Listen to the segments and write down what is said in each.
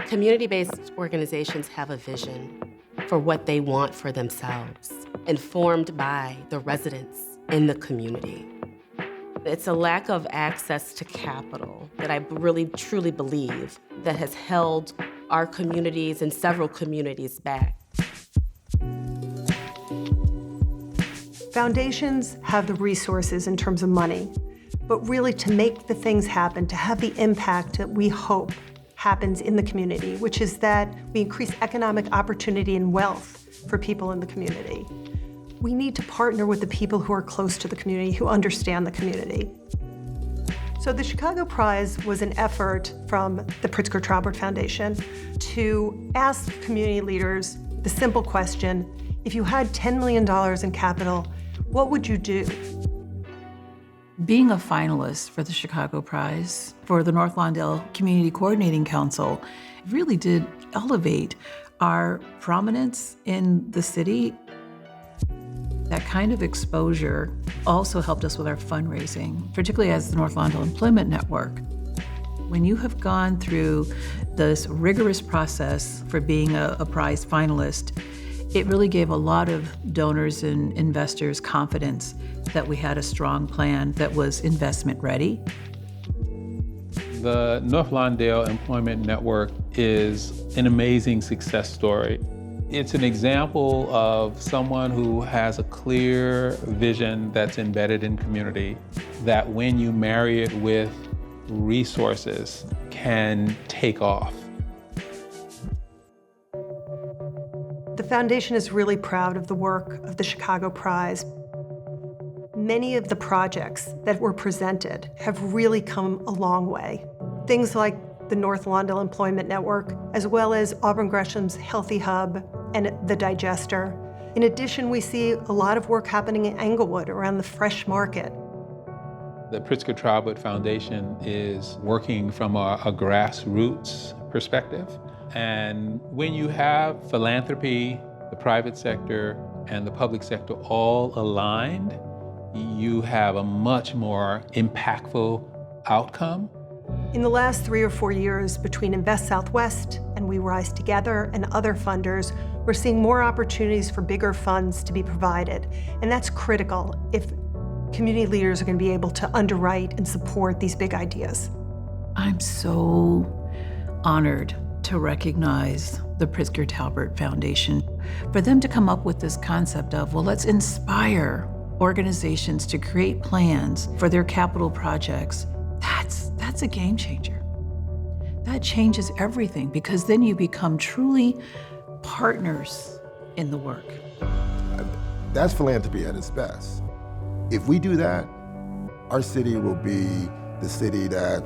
Community-based organizations have a vision for what they want for themselves, informed by the residents in the community. It's a lack of access to capital that I really, truly believe that has held our communities and several communities back. Foundations have the resources in terms of money, but really to make the things happen, to have the impact that we hope happens in the community, which is that we increase economic opportunity and wealth for people in the community. We need to partner with the people who are close to the community, who understand the community. So the Chicago Prize was an effort from the Pritzker Traubert Foundation to ask community leaders the simple question, if you had $10 million in capital, what would you do? Being a finalist for the Chicago Prize for the North Lawndale Community Coordinating Council really did elevate our prominence in the city. That kind of exposure also helped us with our fundraising, particularly as the North Lawndale Employment Network. When you have gone through this rigorous process for being a prize finalist, it really gave a lot of donors and investors confidence that we had a strong plan that was investment ready. The North Lawndale Employment Network is an amazing success story. It's an example of someone who has a clear vision that's embedded in community, that when you marry it with resources, can take off. The foundation is really proud of the work of the Chicago Prize. Many of the projects that were presented have really come a long way. Things like the North Lawndale Employment Network, as well as Auburn Gresham's Healthy Hub and the Digester. In addition, we see a lot of work happening in Englewood around the fresh market. The Pritzker Traubert Foundation is working from a grassroots perspective. And when you have philanthropy, the private sector, and the public sector all aligned, you have a much more impactful outcome. In the last 3 or 4 years, between Invest Southwest and We Rise Together and other funders, we're seeing more opportunities for bigger funds to be provided. And that's critical if community leaders are going to be able to underwrite and support these big ideas. I'm so honored to recognize the Pritzker Traubert Foundation, for them to come up with this concept of, well, let's inspire organizations to create plans for their capital projects. That's a game changer. That changes everything, because then you become truly partners in the work. That's philanthropy at its best. If we do that, our city will be the city that,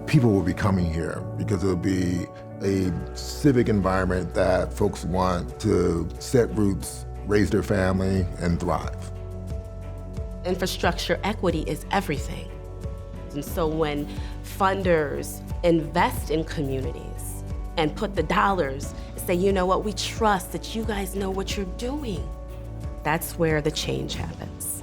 people will be coming here, because it'll be a civic environment that folks want to set roots, raise their family, and thrive. Infrastructure equity is everything. And so when funders invest in communities and put the dollars, say, you know what, we trust that you guys know what you're doing, that's where the change happens.